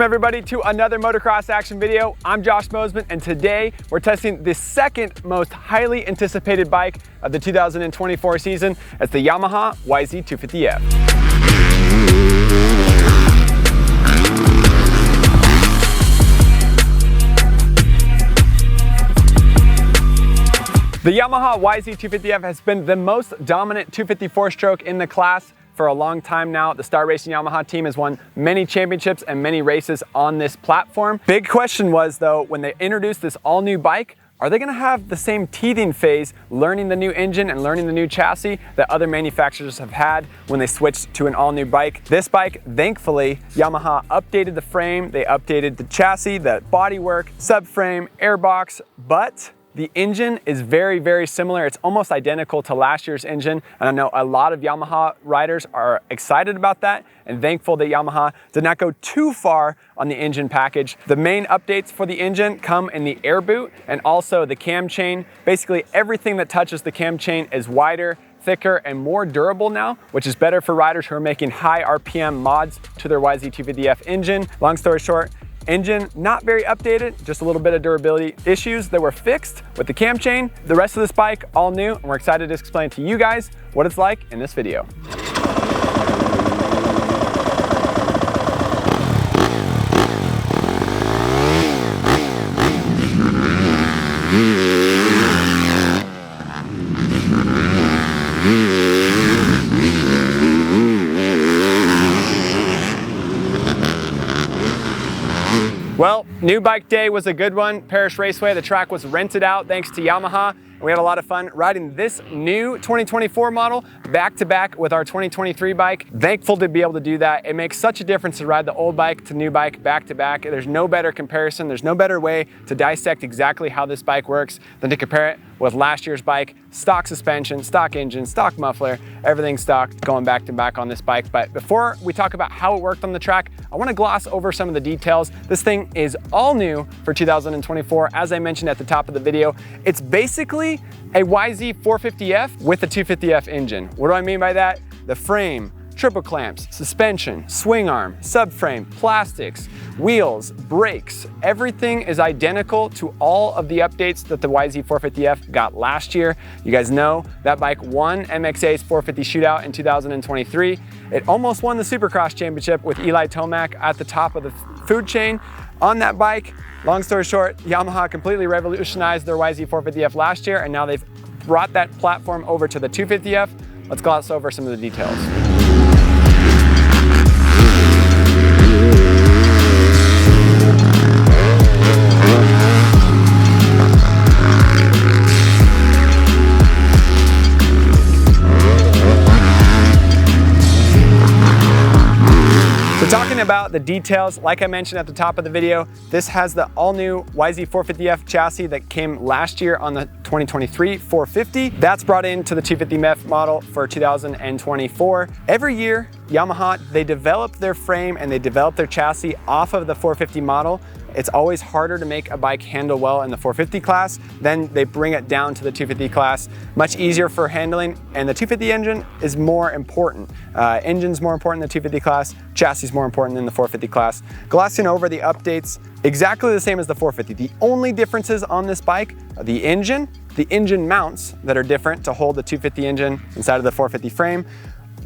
Welcome everybody to another motocross action video. I'm Josh Mosman, and today we're testing the second most highly anticipated bike of the 2024 season. It's the Yamaha YZ250F. The Yamaha YZ250F has been the most dominant 254-stroke in the class for a long time now. The Star Racing Yamaha team has won many championships and many races on this platform. Big question was though, when they introduced this all-new bike, are they gonna have the same teething phase, learning the new engine and learning the new chassis that other manufacturers have had when they switched to an all-new bike? This bike, thankfully, Yamaha updated the frame, they updated the chassis, the bodywork, subframe, airbox, but the engine is very, very similar. It's almost identical to last year's engine. And I know a lot of Yamaha riders are excited about that and thankful that Yamaha did not go too far on the engine package. The main updates for the engine come in the air boot and also the cam chain. Basically everything that touches the cam chain is wider, thicker, and more durable now, which is better for riders who are making high RPM mods to their YZ250F engine. Long story short, engine not very updated, just a little bit of durability issues that were fixed with the cam chain. The rest of this bike, all new, and we're excited to explain to you guys what it's like in this video. Well, new bike day was a good one. Perris Raceway, the track was rented out thanks to Yamaha. And we had a lot of fun riding this new 2024 model back to back with our 2023 bike. Thankful to be able to do that. It makes such a difference to ride the old bike to new bike back to back. There's no better comparison. There's no better way to dissect exactly how this bike works than to compare it with last year's bike. Stock suspension, stock engine, stock muffler, everything stock going back to back on this bike. But before we talk about how it worked on the track, I want to gloss over some of the details. This thing is all new for 2024. As I mentioned at the top of the video, it's basically a YZ450F with a 250F engine. What do I mean by that? The frame, triple clamps, suspension, swing arm, subframe, plastics, wheels, brakes, everything is identical to all of the updates that the YZ450F got last year. You guys know that bike won MXA's 450 shootout in 2023. It almost won the Supercross championship with Eli Tomac at the top of the food chain on that bike. Long story short, Yamaha completely revolutionized their YZ450F last year, and now they've brought that platform over to the 250F. Let's gloss over some of the details. Talking about the details, like I mentioned at the top of the video, this has the all-new YZ450F chassis that came last year on the 2023 450. That's brought into the 250F model for 2024. Every year, Yamaha, they develop their frame and they develop their chassis off of the 450 model. It's always harder to make a bike handle well in the 450 class. Then they bring it down to the 250 class. Much easier for handling, and the 250 engine is more important. Engine's more important in the 250 class, chassis is more important than the 450 class. Glossing over the updates, exactly the same as the 450. The only differences on this bike are the engine mounts that are different to hold the 250 engine inside of the 450 frame,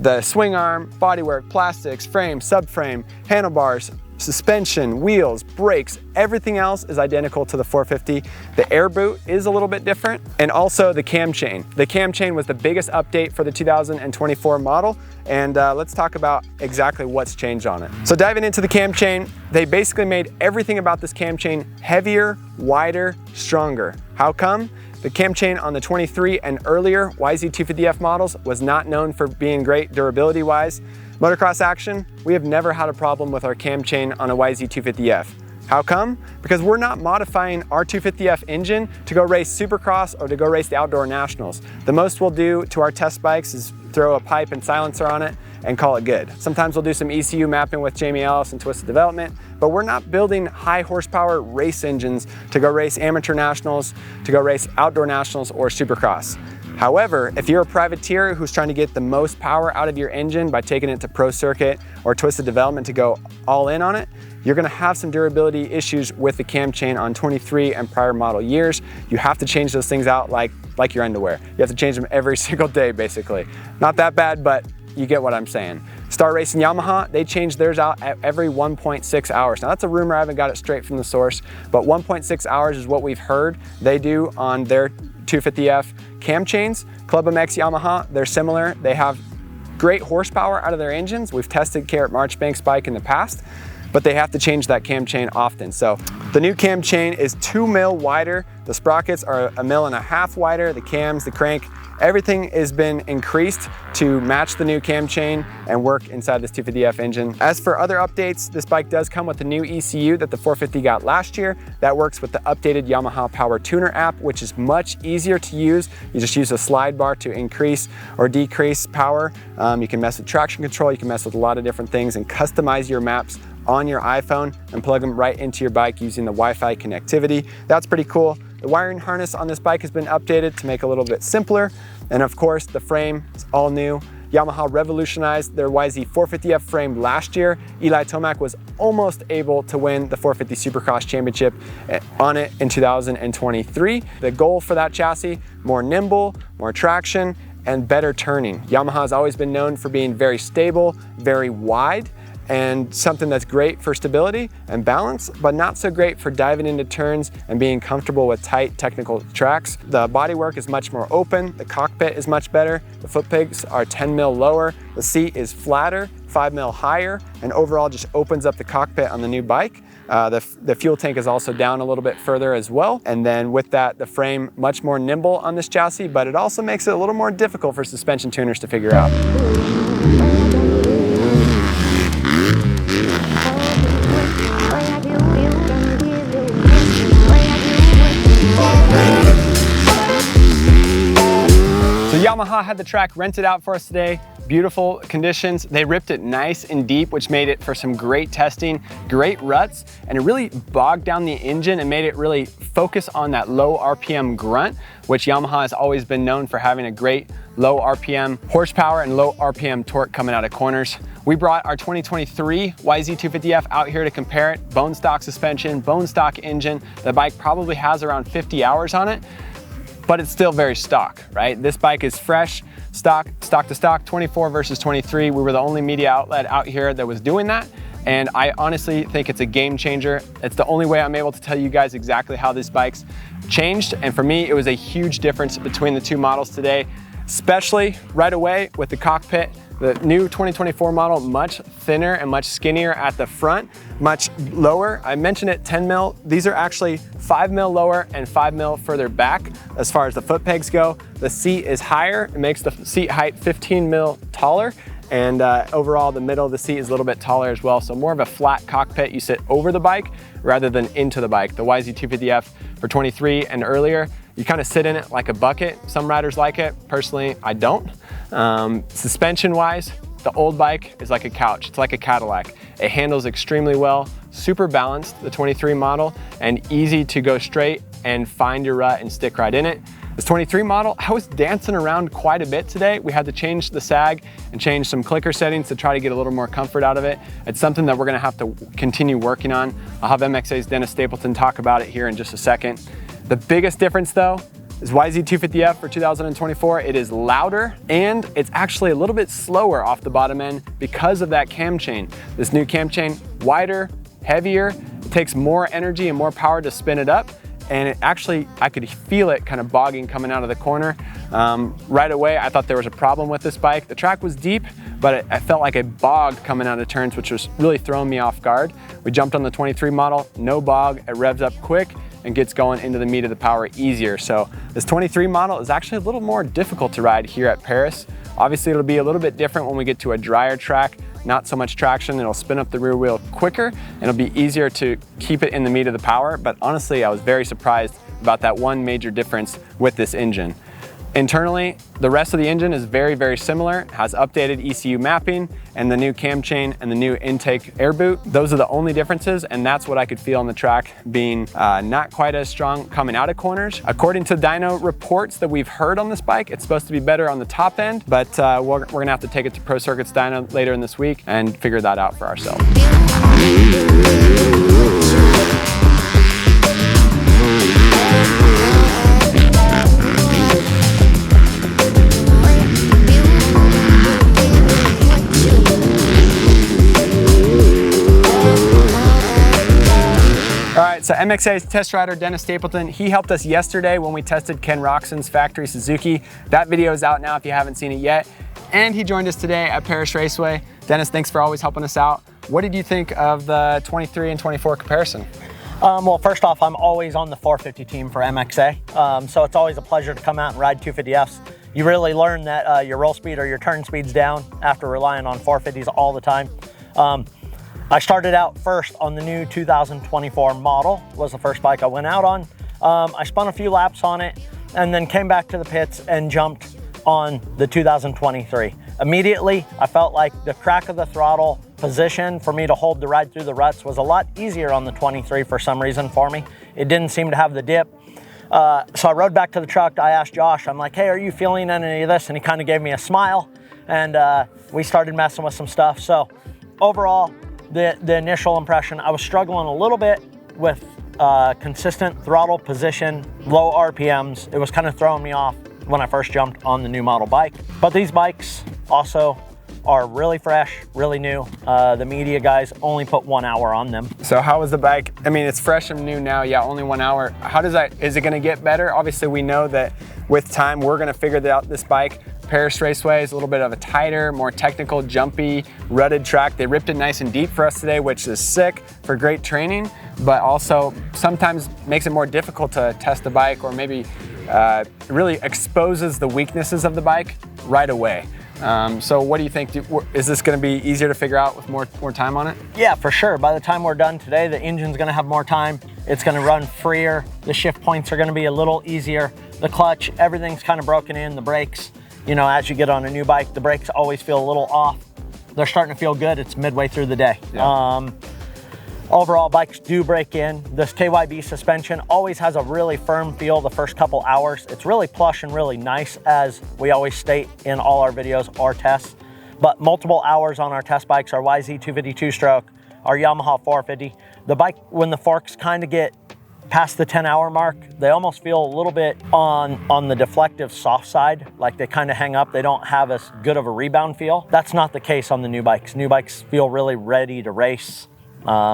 the swing arm, bodywork, plastics, frame, subframe, handlebars, suspension, wheels, brakes, everything else is identical to the 450. The air boot is a little bit different, and also the cam chain. The cam chain was the biggest update for the 2024 model, and let's talk about exactly what's changed on it. So diving into the cam chain, they basically made everything about this cam chain heavier, wider, stronger. How come? The cam chain on the 23 and earlier YZ250F models was not known for being great durability-wise. Motocross action, we have never had a problem with our cam chain on a YZ250F. How come? Because we're not modifying our 250F engine to go race Supercross or to go race the Outdoor Nationals. The most we'll do to our test bikes is throw a pipe and silencer on it and call it good. Sometimes we'll do some ECU mapping with Jamie Ellis and Twisted Development, but we're not building high horsepower race engines to go race amateur nationals, to go race outdoor nationals or supercross. However, if you're a privateer who's trying to get the most power out of your engine by taking it to pro circuit or Twisted Development to go all in on it, you're gonna have some durability issues with the cam chain on 23 and prior model years. You have to change those things out like your underwear. You have to change them every single day, basically. Not that bad, but you get what I'm saying. Star Racing Yamaha, they change theirs out at every 1.6 hours. Now that's a rumor, I haven't got it straight from the source, but 1.6 hours is what we've heard they do on their 250F cam chains. Club MX Yamaha, they're similar. They have great horsepower out of their engines. We've tested Carrot Marchbank's bike in the past, but they have to change that cam chain often. So the new cam chain is 2 mil wider. The sprockets are 1.5 mil wider. The cams, the crank, everything has been increased to match the new cam chain and work inside this 250F engine. As for other updates, this bike does come with the new ECU that the 450 got last year. That works with the updated Yamaha Power Tuner app, which is much easier to use. You just use a slide bar to increase or decrease power. You can mess with traction control, you can mess with a lot of different things and customize your maps on your iPhone and plug them right into your bike using the Wi-Fi connectivity. That's pretty cool. The wiring harness on this bike has been updated to make it a little bit simpler. And of course, the frame is all new. Yamaha revolutionized their YZ450F frame last year. Eli Tomac was almost able to win the 450 Supercross Championship on it in 2023. The goal for that chassis, more nimble, more traction, and better turning. Yamaha has always been known for being very stable, very wide, and something that's great for stability and balance, but not so great for diving into turns and being comfortable with tight technical tracks. The bodywork is much more open, the cockpit is much better, the foot pegs are 10 mil lower, the seat is flatter, 5 mil higher, and overall just opens up the cockpit on the new bike. The fuel tank is also down a little bit further as well. And then with that, the frame much more nimble on this chassis, but it also makes it a little more difficult for suspension tuners to figure out. So Yamaha had the track rented out for us today. Beautiful conditions. They ripped it nice and deep, which made it for some great testing, great ruts, and it really bogged down the engine and made it really focus on that low RPM grunt, which Yamaha has always been known for having a great low RPM horsepower and low RPM torque coming out of corners. We brought our 2023 YZ250F out here to compare it. Bone stock suspension, bone stock engine. The bike probably has around 50 hours on it, but it's still very stock, right? This bike is fresh, stock to stock, 24 versus 23. We were the only media outlet out here that was doing that. And I honestly think it's a game changer. It's the only way I'm able to tell you guys exactly how this bike's changed. And for me, it was a huge difference between the two models today, especially right away with the cockpit. The new 2024 model, much thinner and much skinnier at the front, much lower. I mentioned it, 10 mil. These are actually 5 mil lower and 5 mil further back as far as the foot pegs go. The seat is higher. It makes the seat height 15 mil taller. And overall, the middle of the seat is a little bit taller as well. So more of a flat cockpit. You sit over the bike rather than into the bike. The YZ250F for 23 and earlier, you kind of sit in it like a bucket. Some riders like it. Personally, I don't. Suspension-wise, the old bike is like a couch. It's like a Cadillac. It handles extremely well, super balanced, the 23 model, and easy to go straight and find your rut and stick right in it. This 23 model, I was dancing around quite a bit today. We had to change the sag and change some clicker settings to try to get a little more comfort out of it. It's something that we're gonna have to continue working on. I'll have MXA's Dennis Stapleton talk about it here in just a second. The biggest difference though is YZ250F for 2024. It is louder and it's actually a little bit slower off the bottom end because of that cam chain. This new cam chain, wider, heavier, it takes more energy and more power to spin it up. And it actually, I could feel it kind of bogging coming out of the corner. Right away, I thought there was a problem with this bike. The track was deep, but I felt like a bog coming out of turns, which was really throwing me off guard. We jumped on the 23 model, no bog, it revs up quick and gets going into the meat of the power easier. So this 23 model is actually a little more difficult to ride here at Perris. Obviously, it'll be a little bit different when we get to a drier track. Not so much traction, it'll spin up the rear wheel quicker, and it'll be easier to keep it in the meat of the power. But honestly, I was very surprised about that one major difference with this engine. Internally, the rest of the engine is very, very similar, has updated ECU mapping and the new cam chain and the new intake air boot. Those are the only differences, and that's what I could feel on the track being not quite as strong coming out of corners. According to dyno reports that we've heard on this bike, it's supposed to be better on the top end, but we're gonna have to take it to Pro Circuits dyno later in this week and figure that out for ourselves. So MXA's test rider, Dennis Stapleton, he helped us yesterday when we tested Ken Roxon's factory Suzuki. That video is out now if you haven't seen it yet. And he joined us today at Perris Raceway. Dennis, thanks for always helping us out. What did you think of the 23 and 24 comparison? Well, first off, I'm always on the 450 team for MXA. So it's always a pleasure to come out and ride 250Fs. You really learn that your roll speed or your turn speed's down after relying on 450s all the time. I started out first on the new 2024 model, was the first bike I went out on. I spun a few laps on it and then came back to the pits and jumped on the 2023. Immediately, I felt like the crack of the throttle position for me to hold the ride through the ruts was a lot easier on the 23 for some reason for me. It didn't seem to have the dip. So I rode back to the truck. I asked Josh, I'm like, hey, are you feeling any of this? And he kind of gave me a smile, and we started messing with some stuff. So overall, the initial impression, I was struggling a little bit with consistent throttle position, low RPMs. It was kind of throwing me off when I first jumped on the new model bike. But these bikes also are really fresh, really new. The media guys only put 1 hour on them. So how was the bike? I mean, it's fresh and new now, yeah, only 1 hour. How does that, is it gonna get better? Obviously we know that with time, we're gonna figure out this bike. Perris Raceway is a little bit of a tighter, more technical, jumpy, rutted track. They ripped it nice and deep for us today, which is sick for great training, but also sometimes makes it more difficult to test the bike, or maybe really exposes the weaknesses of the bike right away. So what do you think? Is this going to be easier to figure out with more time on it? Yeah, for sure. By the time we're done today, the engine's going to have more time. It's going to run freer. The shift points are going to be a little easier. The clutch, everything's kind of broken in. The brakes, you know, as you get on a new bike, the brakes always feel a little off. They're starting to feel good. It's midway through the day. Yeah. Overall, bikes do break in. This KYB suspension always has a really firm feel the first couple hours. It's really plush and really nice, as we always state in all our videos or tests. But multiple hours on our test bikes, our YZ250 two-stroke, our Yamaha 450. The bike, when the forks kind of get past the 10-hour mark, they almost feel a little bit on the deflective soft side, like they kind of hang up. They don't have as good of a rebound feel. That's not the case on the new bikes. New bikes feel really ready to race,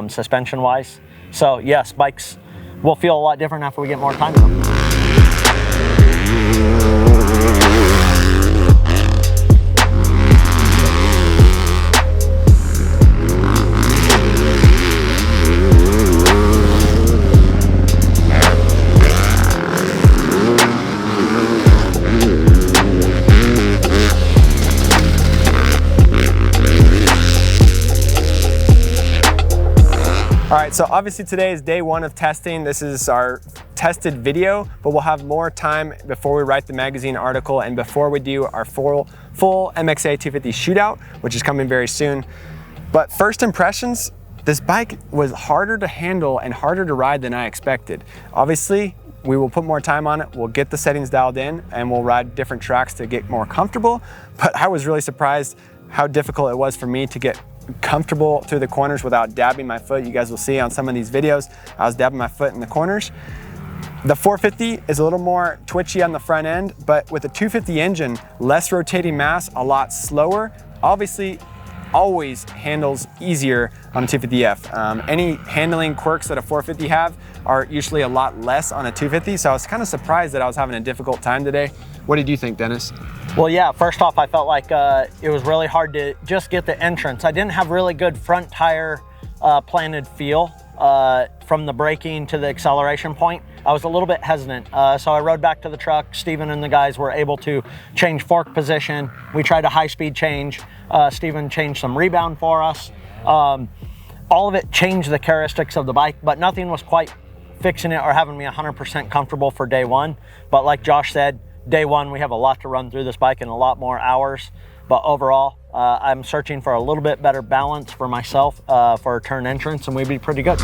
suspension wise. So yes, bikes will feel a lot different after we get more time in them. All right, so obviously today is day one of testing. This is our tested video, but we'll have more time before we write the magazine article and before we do our full MXA 250 shootout, which is coming very soon. But first impressions, this bike was harder to handle and harder to ride than I expected. Obviously, we will put more time on it. We'll get the settings dialed in and we'll ride different tracks to get more comfortable. But I was really surprised how difficult it was for me to get comfortable through the corners without dabbing my foot. You guys will see on some of these videos, I was dabbing my foot in the corners. The 450 is a little more twitchy on the front end, but with the 250 engine, less rotating mass, a lot slower, obviously always handles easier on a 250F. Any handling quirks that a 450 have are usually a lot less on a 250, so I was kind of surprised that I was having a difficult time today. What did you think, Dennis? Well, yeah, first off, I felt like it was really hard to just get the entrance. I didn't have really good front tire planted feel from the braking to the acceleration point. I was a little bit hesitant. So I rode back to the truck. Steven and the guys were able to change fork position. We tried a high-speed change. Steven changed some rebound for us. All of it changed the characteristics of the bike, but nothing was quite fixing it or having me 100% comfortable for day one. But like Josh said, day one, we have a lot to run through this bike and a lot more hours. But overall, I'm searching for a little bit better balance for myself for a turn entrance, and we'd be pretty good.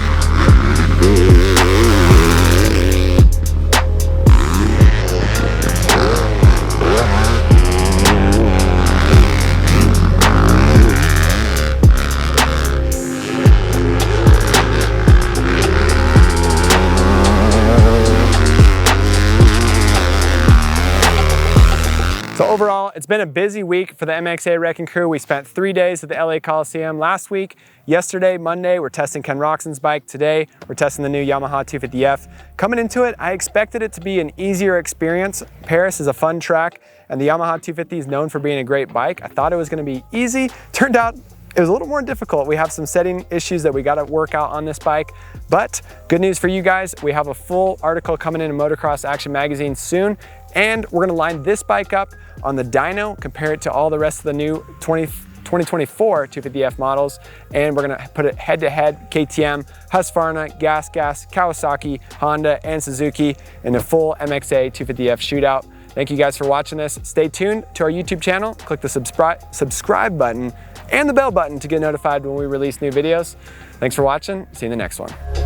So overall, it's been a busy week for the MXA Wrecking Crew. We spent 3 days at the LA Coliseum last week. Yesterday, Monday, we're testing Ken Roxon's bike. Today, we're testing the new Yamaha 250F. Coming into it, I expected it to be an easier experience. Perris is a fun track, and the Yamaha 250 is known for being a great bike. I thought it was gonna be easy. Turned out it was a little more difficult. We have some setting issues that we gotta work out on this bike, but good news for you guys, we have a full article coming in Motocross Action Magazine soon, and we're gonna line this bike up on the dyno, compare it to all the rest of the new 2024 250F models, and we're gonna put it head-to-head, KTM, Husqvarna, Gas, Kawasaki, Honda, and Suzuki in a full MXA 250F shootout. Thank you guys for watching this. Stay tuned to our YouTube channel. Click the subscribe button and the bell button to get notified when we release new videos. Thanks for watching. See you in the next one.